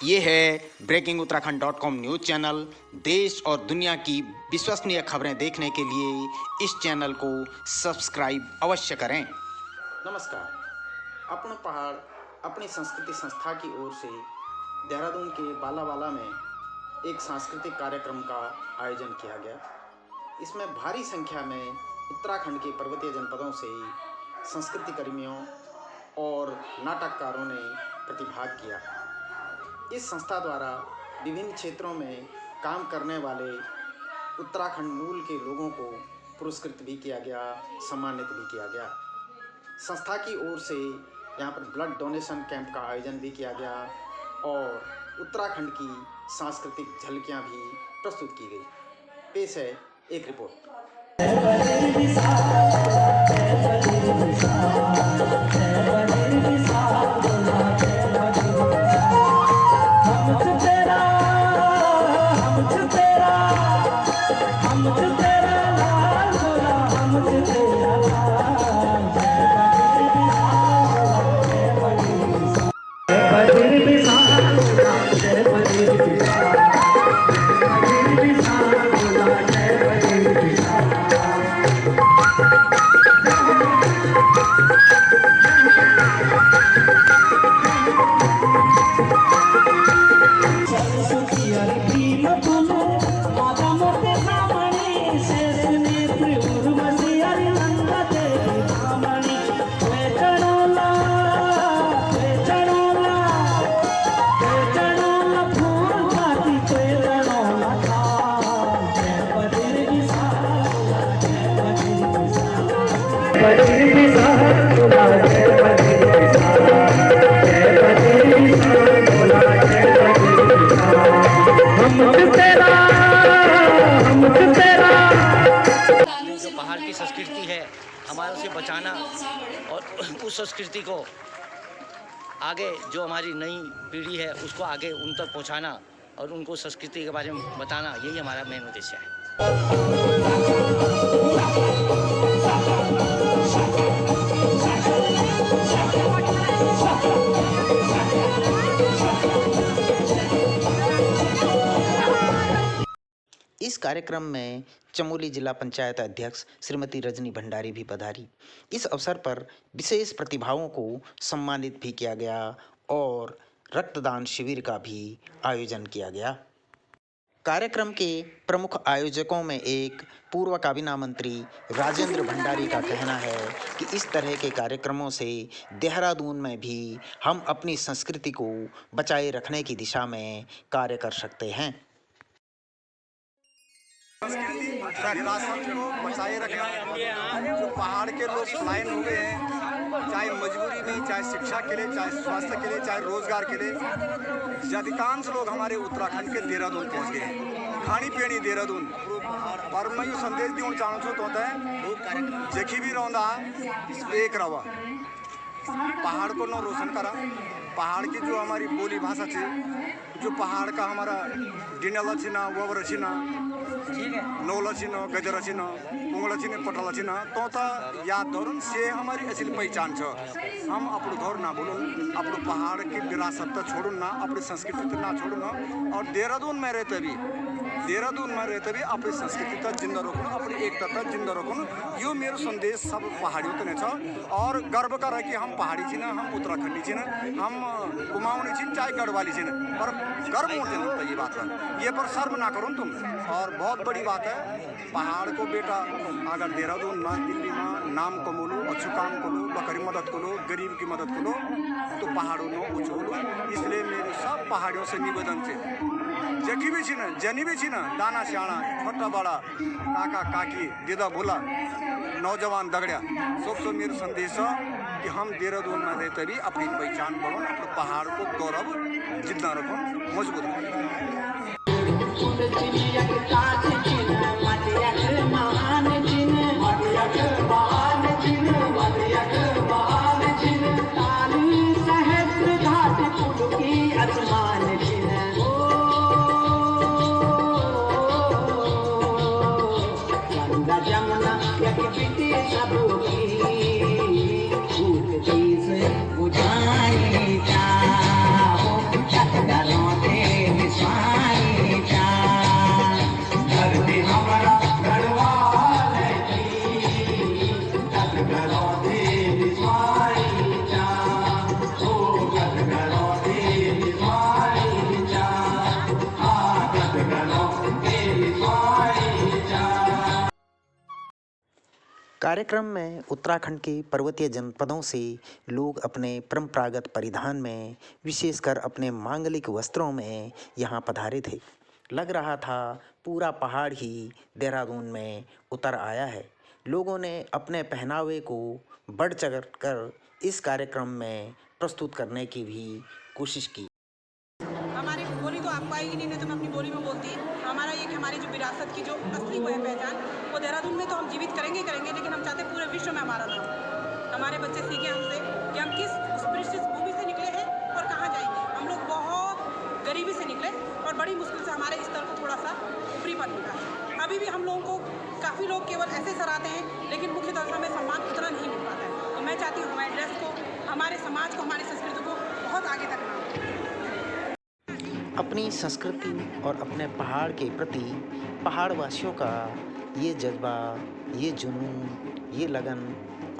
ये है breakinguttarakhand.com news channel. देश और दुनिया की विश्वसनीय खबरें देखने के लिए इस चैनल को सब्सक्राइब अवश्य करें। नमस्कार। अपन पहाड़ अपनी संस्कृति संस्था की ओर से देहरादून के बालावाला में एक सांस्कृतिक कार्यक्रम का आयोजन किया गया। इसमें भारी संख्या में उत्तराखंड के पर्वतीय जनपदों से संस्कृति कर्मियों और नाटककारों ने प्रतिभाग किया। इस संस्था द्वारा विभिन्न क्षेत्रों में काम करने वाले उत्तराखंड मूल के लोगों को पुरस्कृत भी किया गया, सम्मानित भी किया गया। संस्था की ओर से यहाँ पर ब्लड डोनेशन कैंप का आयोजन भी किया गया और उत्तराखंड की सांस्कृतिक झलकियाँ भी प्रस्तुत की गई। पेश है एक रिपोर्ट। जो पहाड़ की संस्कृति है हमारे उसे बचाना और उस संस्कृति को आगे जो हमारी नई पीढ़ी है उसको आगे उन तक पहुंचाना और उनको संस्कृति के बारे में बताना, यही हमारा मेन उद्देश्य है। इस कार्यक्रम में चमोली जिला पंचायत अध्यक्ष श्रीमती रजनी भंडारी भी पधारी। इस अवसर पर विशेष प्रतिभाओं को सम्मानित भी किया गया और रक्तदान शिविर का भी आयोजन किया गया। कार्यक्रम के प्रमुख आयोजकों में एक पूर्व काबीना मंत्री राजेंद्र भंडारी का कहना है कि इस तरह के कार्यक्रमों से देहरादून में भी हम अपनी संस्कृति को बचाए रखने की दिशा में कार्य कर सकते हैं। विरासत को बचाए रखना। जो पहाड़ के लोग पलायन हो गए हैं, चाहे मजबूरी में, चाहे शिक्षा के लिए, चाहे स्वास्थ्य के लिए, चाहे रोजगार के लिए, अधिकांश लोग हमारे उत्तराखंड के देहरादून पहुंच गए हैं। खानी पीनी देहरादून और मैं ये संदेश दियो चाहूँ छूँ तो होता है जखी भी रौंदा एक रवा पहाड़ को न रोशन करा। पहाड़ की जो हमारी बोली भाषा थी, जो पहाड़ का हमारा डिनल छिना, ववर छिना, नौला छिना, गजरा छिना, उंगला छिने, पटला छिना, तो याद धरुन से हमारी असली पहचान छ। हम अपने घर ना बोलूँ, अपने पहाड़ की विरासत छोड़ूँ ना, अपनी संस्कृति ना छोड़ूँ ना, और देहरादून में रहते भी अपनी संस्कृति तक जिंदा रखूँ, अपनी एकता तक जिंदा रखूँ। यो मेरो संदेश सब पहाड़ियों तक छ। और गर्व कर है कि हम पहाड़ी छिन, हम उत्तराखंडी छिन, हम कुमाऊनी छिन, चाहे गढ़वाली छिन, पर गर्व होते लगता ये बात है। ये पर शर्म ना करूँ तुम। और बहुत बड़ी बात है, पहाड़ को बेटा अगर देहरादून में, दिल्ली में नाम कमोलू, अच्छु काम करो, बकरी मदद करो, गरीब की मदद करो, तो पहाड़ों में उछोलो। इसलिए मेरे सब पहाड़ियों से निवेदन है, जकी भी छिन, जनी भी छिन, दाना श्याणा, छोटा बड़ा, काका काकी, दीदा बोला, नौजवान दगड़िया, सबसे मेरा संदेश है कि हम देहरादून में रहते भी अपनी पहचान बढ़ो, अपने पहाड़ को गौरव जितना रखो, मजबूत रखो। बुझाई जाओ कार्यक्रम में उत्तराखंड के पर्वतीय जनपदों से लोग अपने परंपरागत परिधान में, विशेषकर अपने मांगलिक वस्त्रों में यहाँ पधारे थे। लग रहा था पूरा पहाड़ ही देहरादून में उतर आया है। लोगों ने अपने पहनावे को बढ़ चढ़ कर इस कार्यक्रम में प्रस्तुत करने की भी कोशिश की। हमारी बोली तो आपको आएगी नहीं तो मैं अपनी बोली में बोलती। हमारा ये कि हमारी जो विरासत की जो असली वो है पहचान, वो देहरादून में तो हम जीवित करेंगे लेकिन हम चाहते पूरे विश्व में हमारा नाम। हमारे बच्चे सीखे हमसे कि हम किस पृष्ठभूमि से निकले हैं और कहाँ जाएंगे। हम लोग बहुत गरीबी से निकले और बड़ी मुश्किल से हमारे स्तर को थोड़ा सा ऊपरीपन मिला है। अभी भी हम लोगों को काफ़ी लोग केवल ऐसे सराहते हैं, लेकिन मुख्य तौर से हमें सम्मान उतना नहीं मिल पाता है। तो मैं चाहती हूँ हमारे ड्रेस को, हमारे समाज को, हमारी संस्कृति को बहुत आगे तक लाऊं। अपनी संस्कृति और अपने पहाड़ के प्रति पहाड़वासियों का ये जज्बा, ये जुनून, ये लगन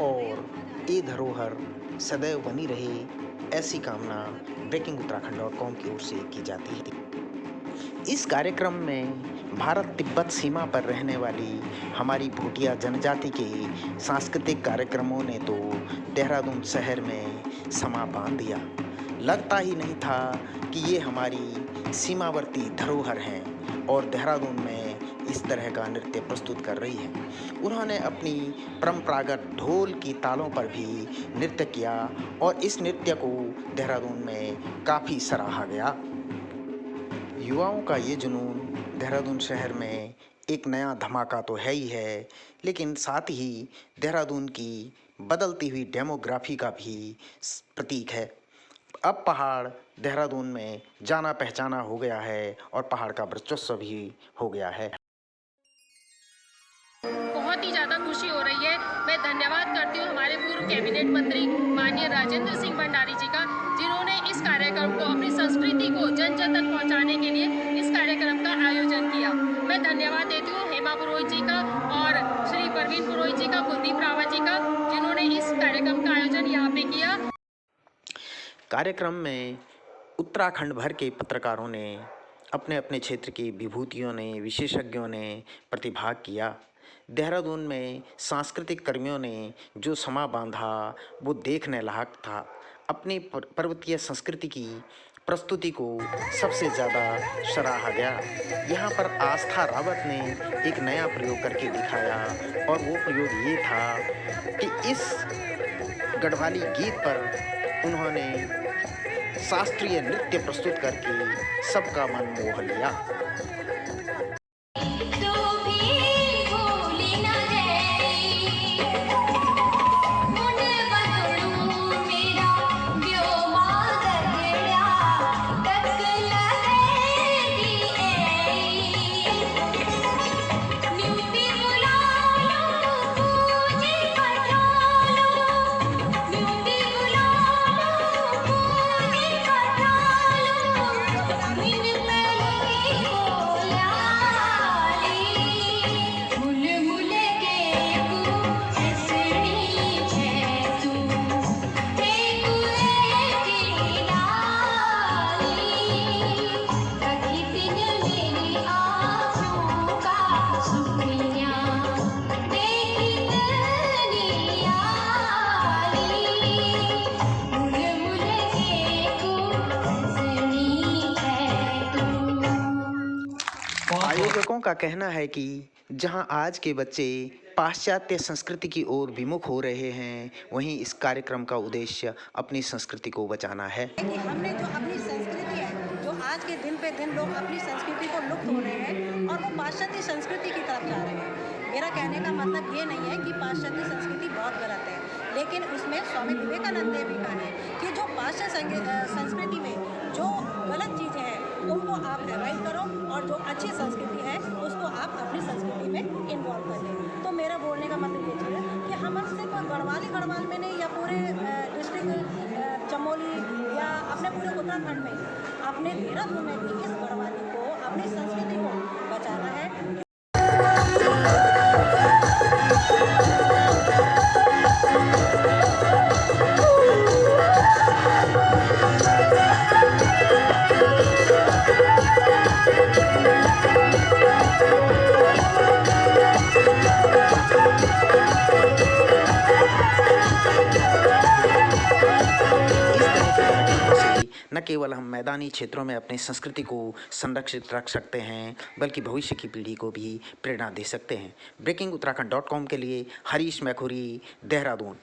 और ये धरोहर सदैव बनी रहे, ऐसी कामना breakinguttarakhand.com की ओर से की जाती है। इस कार्यक्रम में भारत तिब्बत सीमा पर रहने वाली हमारी भूटिया जनजाति के सांस्कृतिक कार्यक्रमों ने तो देहरादून शहर में समा बांध दिया। लगता ही नहीं था कि ये हमारी सीमावर्ती धरोहर हैं और देहरादून में इस तरह का नृत्य प्रस्तुत कर रही है। उन्होंने अपनी परंपरागत ढोल की तालों पर भी नृत्य किया और इस नृत्य को देहरादून में काफ़ी सराहा गया। युवाओं का ये जुनून देहरादून शहर में एक नया धमाका तो है ही है, लेकिन साथ ही देहरादून की बदलती हुई डेमोग्राफी का भी प्रतीक है। अब पहाड़ देहरादून में जाना पहचाना हो गया है और पहाड़ का वर्चस्व भी हो गया है। बहुत ही ज़्यादा खुशी हो रही है। मैं धन्यवाद करती हूँ हमारे पूर्व कैबिनेट मंत्री माननीय राजेंद्र सिंह भंडारी जी का, जिन्होंने इस कार्यक्रम को, अपनी संस्कृति को जन जन तक पहुँचाने के लिए इस कार्यक्रम का आयोजन किया। मैं धन्यवाद देती हूँ हेमा पुरोहित जी का और श्री परवीन पुरोहित जी का, कुलदीप रावत जी का, जिन्होंने इस कार्यक्रम का आयोजन यहाँ पे किया। कार्यक्रम में उत्तराखंड भर के पत्रकारों ने, अपने अपने क्षेत्र की विभूतियों ने, विशेषज्ञों ने प्रतिभाग किया। देहरादून में सांस्कृतिक कर्मियों ने जो समा बांधा वो देखने लायक था। अपनी पर्वतीय संस्कृति की प्रस्तुति को सबसे ज़्यादा सराहा गया। यहाँ पर आस्था रावत ने एक नया प्रयोग करके दिखाया और वो प्रयोग ये था कि इस गढ़वाली गीत पर उन्होंने शास्त्रीय नृत्य प्रस्तुत करके सबका मन मोह लिया। आयोजकों का कहना है कि जहां आज के बच्चे पाश्चात्य संस्कृति की ओर विमुख हो रहे हैं, वहीं इस कार्यक्रम का उद्देश्य अपनी संस्कृति को बचाना है। कि हमने जो अपनी संस्कृति है, जो आज के दिन पे दिन लोग अपनी संस्कृति को लुप्त हो रहे हैं और वो पाश्चात्य संस्कृति की तरफ जा रहे हैं। मेरा कहने का मतलब ये नहीं है कि पाश्चात्य संस्कृति बहुत गलत है, लेकिन उसमें स्वामी विवेकानंद ने भी कहा है कि जो पाश्चात्य संस्कृति में जो गलत चीज़ें हैं उनको आप अवॉइड करो और जो अच्छी संस्कृति है उसको आप अपनी संस्कृति में इन्वॉल्व कर लें। तो मेरा बोलने का मतलब ये है कि हम सिर्फ गढ़वाल में नहीं, या पूरे डिस्ट्रिक्ट चमोली या अपने पूरे उत्तराखंड में, अपने देहरादून में भी इस गढ़वाली को, अपनी संस्कृति को बचाना है। केवल हम मैदानी क्षेत्रों में अपनी संस्कृति को संरक्षित रख सकते हैं, बल्कि भविष्य की पीढ़ी को भी प्रेरणा दे सकते हैं। breakinguttarakhand.com के लिए हरीश मैखुरी, देहरादून।